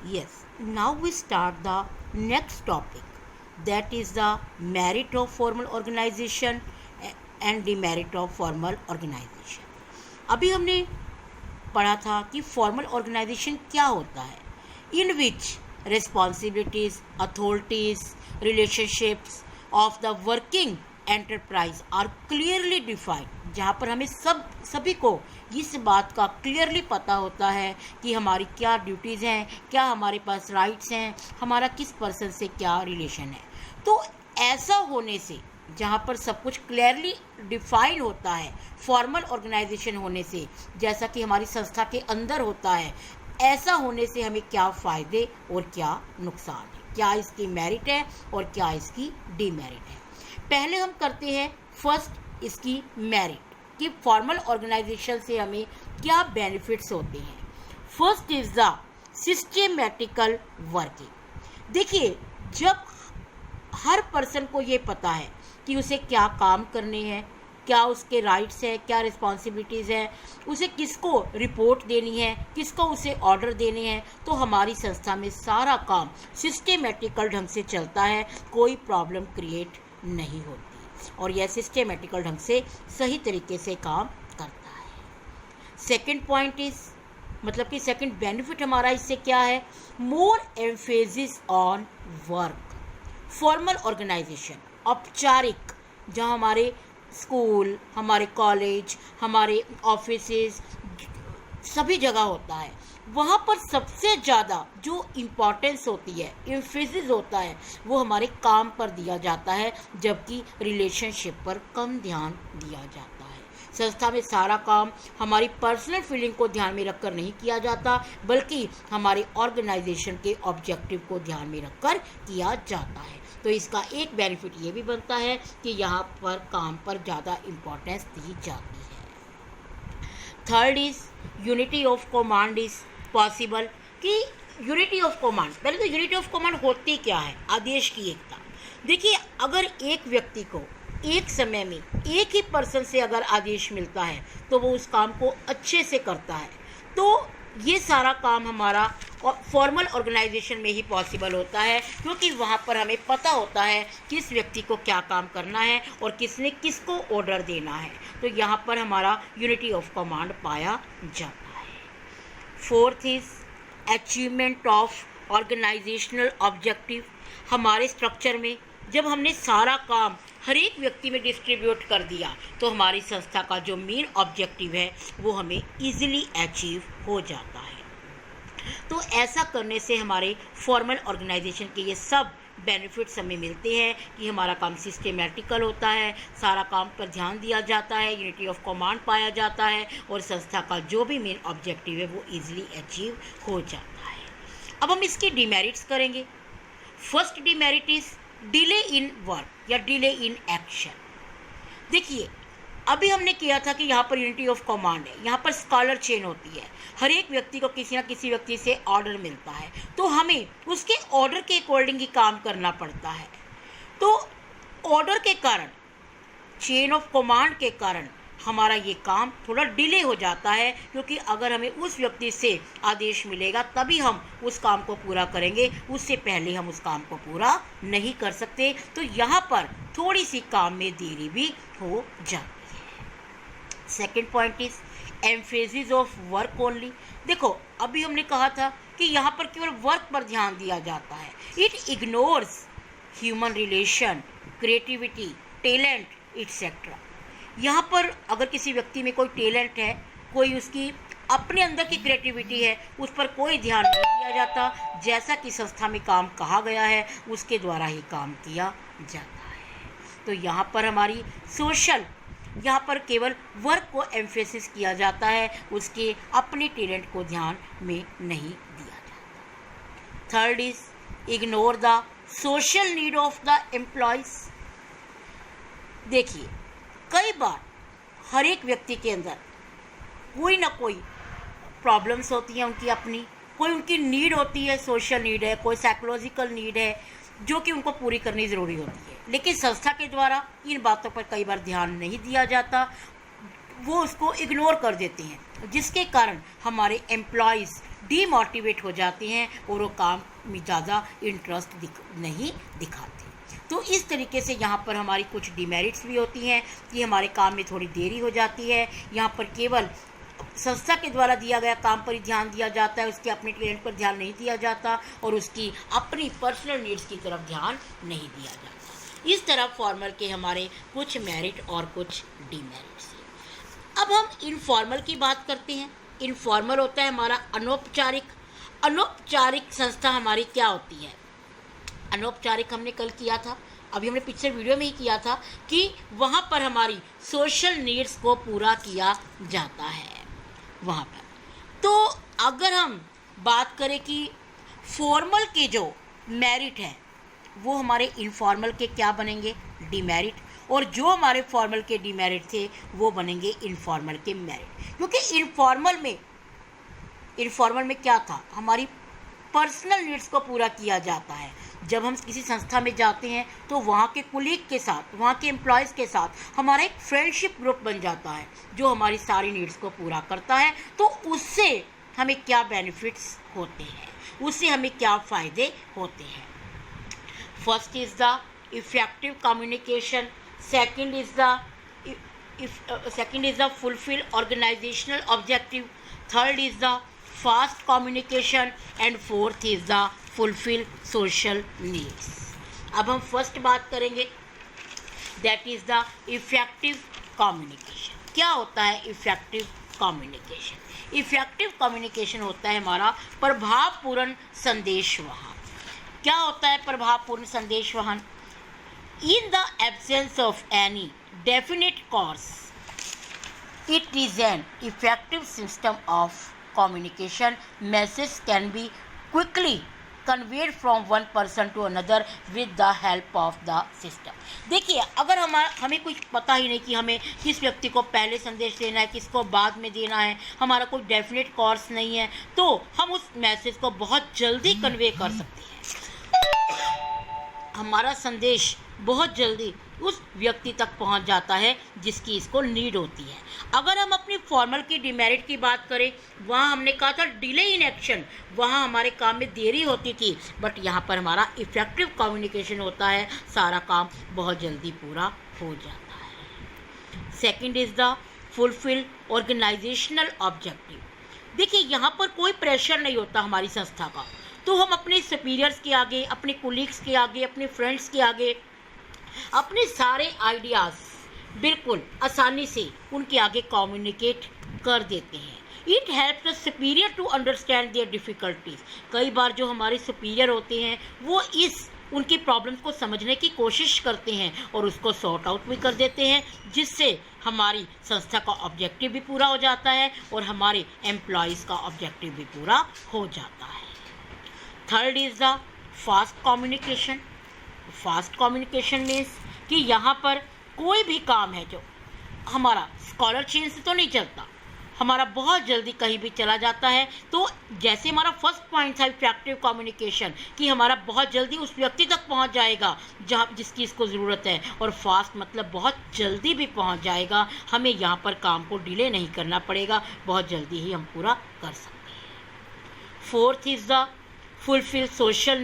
Yes, now we start the next topic, that is the merit of formal organization and demerit of formal organization. अभी हमने पढ़ा था कि formal organisation क्या होता है, इन विच responsibilities, authorities, relationships of the working enterprise are clearly defined, जहाँ पर हमें सभी को इस बात का क्लियरली पता होता है कि हमारी क्या ड्यूटीज़ हैं, क्या हमारे पास राइट्स हैं, हमारा किस पर्सन से क्या रिलेशन है। तो ऐसा होने से, जहाँ पर सब कुछ क्लियरली डिफाइन होता है फॉर्मल ऑर्गेनाइजेशन होने से, जैसा कि हमारी संस्था के अंदर होता है, ऐसा होने से हमें क्या फ़ायदे और क्या नुकसान है, क्या इसकी मेरिट है और क्या इसकी डीमेरिट है। पहले हम करते हैं फर्स्ट इसकी मेरिट, कि फॉर्मल ऑर्गेनाइजेशन से हमें क्या बेनिफिट्स होते हैं। First is the systematical working. देखिए, जब हर पर्सन को ये पता है कि उसे क्या काम करने हैं, क्या उसके राइट्स है, क्या रिस्पॉन्सिबिलिटीज़ है, उसे किसको रिपोर्ट देनी है, किसको उसे ऑर्डर देने हैं, तो हमारी संस्था में सारा काम सिस्टेमेटिकल ढंग से चलता है, कोई प्रॉब्लम क्रिएट नहीं होती और यह सिस्टेमेटिकल ढंग से सही तरीके से काम करता है। सेकंड पॉइंट इज, मतलब कि सेकंड बेनिफिट हमारा इससे क्या है, more emphasis on work. Formal organization, औपचारिक, जहाँ हमारे स्कूल, हमारे कॉलेज, हमारे ऑफिसेज, सभी जगह होता है, वहाँ पर सबसे ज़्यादा जो इम्पोर्टेंस होती है, एम्फेसिस होता है, वो हमारे काम पर दिया जाता है, जबकि रिलेशनशिप पर कम ध्यान दिया जाता है। संस्था में सारा काम हमारी पर्सनल फीलिंग को ध्यान में रखकर नहीं किया जाता, बल्कि हमारे ऑर्गेनाइजेशन के ऑब्जेक्टिव को ध्यान में रखकर किया जाता है। तो इसका एक बेनिफिट ये भी बनता है कि यहाँ पर काम पर ज़्यादा इम्पोर्टेंस दी जाती है। Third is unity of command is possible, कि यूनिटी ऑफ कमांड, पहले तो यूनिटी ऑफ कमांड होती क्या है, आदेश की एकता। देखिए, अगर एक व्यक्ति को एक समय में एक ही पर्सन से अगर आदेश मिलता है तो वो उस काम को अच्छे से करता है। तो ये सारा काम हमारा फॉर्मल ऑर्गेनाइजेशन में ही पॉसिबल होता है, क्योंकि वहाँ पर हमें पता होता है किस व्यक्ति को क्या काम करना है और किसने किसको ऑर्डर देना है। तो यहाँ पर हमारा यूनिटी ऑफ कमांड पाया जाता है। Fourth is achievement of organisational objective. हमारे स्ट्रक्चर में जब हमने सारा काम हर एक व्यक्ति में डिस्ट्रीब्यूट कर दिया, तो हमारी संस्था का जो मेन ऑब्जेक्टिव है वो हमें इजीली अचीव हो जाता है। तो ऐसा करने से हमारे फॉर्मल ऑर्गेनाइजेशन के ये सब बेनिफिट्स हमें मिलते हैं कि हमारा काम सिस्टेमेटिकल होता है, सारा काम पर ध्यान दिया जाता है, यूनिटी ऑफ कमांड पाया जाता है और संस्था का जो भी मेन ऑब्जेक्टिव है वो इजीली अचीव हो जाता है। अब हम इसकी डिमेरिट्स करेंगे। First demerit is delay in work या डिले इन एक्शन। देखिए, अभी हमने किया था कि यहाँ पर यूनिटी ऑफ कमांड है, यहाँ पर स्कॉलर चेन होती है, हर एक व्यक्ति को किसी न किसी व्यक्ति से ऑर्डर मिलता है, तो हमें उसके ऑर्डर के अकॉर्डिंग ही काम करना पड़ता है। तो ऑर्डर के कारण, चेन ऑफ कमांड के कारण हमारा ये काम थोड़ा डिले हो जाता है, क्योंकि अगर हमें उस व्यक्ति से आदेश मिलेगा तभी हम उस काम को पूरा करेंगे, उससे पहले हम उस काम को पूरा नहीं कर सकते। तो यहाँ पर थोड़ी सी काम में देरी भी हो जाती है। Second point is emphasis of work only. देखो, अभी हमने कहा था कि यहाँ पर केवल वर्क पर ध्यान दिया जाता है, it ignores human relation, creativity, talent etcetera. यहाँ पर अगर किसी व्यक्ति में कोई टैलेंट है, कोई उसकी अपने अंदर की क्रिएटिविटी है, उस पर कोई ध्यान नहीं दिया जाता। जैसा कि संस्था में काम कहा गया है उसके द्वारा ही काम किया जाता है। तो यहाँ पर हमारी सोशल, यहाँ पर केवल वर्क को एम्फेसिस किया जाता है, उसके अपने टैलेंट को ध्यान में नहीं दिया जाता। Third is ignore the social need of the employees. देखिए, कई बार हर एक व्यक्ति के अंदर कोई ना कोई प्रॉब्लम्स होती हैं उनकी अपनी, कोई उनकी नीड होती है, सोशल नीड है, कोई साइकोलॉजिकल नीड है, जो कि उनको पूरी करनी ज़रूरी होती है। लेकिन संस्था के द्वारा इन बातों पर कई बार ध्यान नहीं दिया जाता, वो उसको इग्नोर कर देते हैं, जिसके कारण हमारे एम्प्लॉयज़ डीमोटिवेट हो जाते हैं और वो काम में ज़्यादा इंटरेस्ट नहीं दिखाते। तो इस तरीके से यहाँ पर हमारी कुछ डिमेरिट्स भी होती हैं कि हमारे काम में थोड़ी देरी हो जाती है। यहाँ पर केवल संस्था के द्वारा दिया गया काम पर ही ध्यान दिया जाता है, उसके अपने टैलेंट पर ध्यान नहीं दिया जाता और उसकी अपनी पर्सनल नीड्स की तरफ ध्यान नहीं दिया जाता। इस तरह फॉर्मल के हमारे कुछ मेरिट और कुछ डिमेरिट्स हैं। अब हम इनफॉर्मल की बात करते हैं। इनफॉर्मल होता है हमारा अनौपचारिक। अनौपचारिक संस्था हमारी क्या होती है? अनौपचारिक हमने कल किया था, अभी हमने पिछले वीडियो में ही किया था कि वहाँ पर हमारी सोशल नीड्स को पूरा किया जाता है वहाँ पर। तो अगर हम बात करें कि फॉर्मल के जो मेरिट है वो हमारे इनफॉर्मल के क्या बनेंगे? डिमेरिट। और जो हमारे फॉर्मल के डिमेरिट थे वो बनेंगे इनफॉर्मल के मेरिट। क्योंकि इनफॉर्मल में क्या था? हमारी पर्सनल नीड्स को पूरा किया जाता है। जब हम किसी संस्था में जाते हैं तो वहाँ के कुलीग के साथ, वहाँ के एम्प्लॉयज़ के साथ हमारा एक फ्रेंडशिप ग्रुप बन जाता है जो हमारी सारी नीड्स को पूरा करता है। तो उससे हमें क्या बेनिफिट्स होते हैं, उससे हमें क्या फ़ायदे होते हैं? First is the effective communication, second is the fulfil organisational objective, third is the fast communication and fourth is the fulfil social needs. अब हम फर्स्ट बात करेंगे, that is the effective communication. क्या होता है इफ़ेक्टिव कम्युनिकेशन? इफ़ेक्टिव कम्युनिकेशन होता है हमारा प्रभावपूर्ण संदेश वहन। क्या होता है प्रभावपूर्ण संदेश वहन? In the absence of any definite course, it is an effective system of communication. Message can be quickly conveyed from one person to another with the help of the system. देखिए, अगर हमें कुछ पता ही नहीं कि हमें किस व्यक्ति को पहले संदेश देना है, किसको बाद में देना है, हमारा कोई डेफिनेट कोर्स नहीं है, तो हम उस मैसेज को बहुत जल्दी कन्वे कर सकते हैं। हमारा संदेश बहुत जल्दी उस व्यक्ति तक पहुंच जाता है जिसकी इसको नीड होती है। अगर हम अपनी फॉर्मल की डिमेरिट की बात करें, वहाँ हमने कहा था डिले इन एक्शन, वहाँ हमारे काम में देरी होती थी, बट यहाँ पर हमारा इफ़ेक्टिव कम्युनिकेशन होता है, सारा काम बहुत जल्दी पूरा हो जाता है। Second is the fulfil organisational objective. देखिए, यहाँ पर कोई प्रेशर नहीं होता हमारी संस्था का, तो हम अपने सुपीरियर्स के आगे, अपने कोलीग्स के आगे, अपने फ्रेंड्स के आगे अपने सारे आइडियाज़ बिल्कुल आसानी से उनके आगे कम्युनिकेट कर देते हैं। It helps the superior to understand their difficulties. कई बार जो हमारे सुपीरियर होते हैं वो उनकी प्रॉब्लम्स को समझने की कोशिश करते हैं और उसको सॉर्ट आउट भी कर देते हैं, जिससे हमारी संस्था का ऑब्जेक्टिव भी पूरा हो जाता है और हमारे एम्प्लॉयज़ का ऑब्जेक्टिव भी पूरा हो जाता है। Third is the fast communication. Fast communication means कि यहाँ पर कोई भी काम है जो हमारा स्कॉलर चेन से तो नहीं चलता, हमारा बहुत जल्दी कहीं भी चला जाता है। तो जैसे हमारा फर्स्ट पॉइंट था इफेक्टिव कम्युनिकेशन कि हमारा बहुत जल्दी उस व्यक्ति तक पहुँच जाएगा जहाँ जिसकी इसको ज़रूरत है, और फास्ट मतलब बहुत जल्दी भी पहुँच जाएगा, हमें यहाँ पर काम को डिले नहीं करना पड़ेगा, बहुत जल्दी ही हम पूरा कर सकते हैं। Fourth is the fulfil social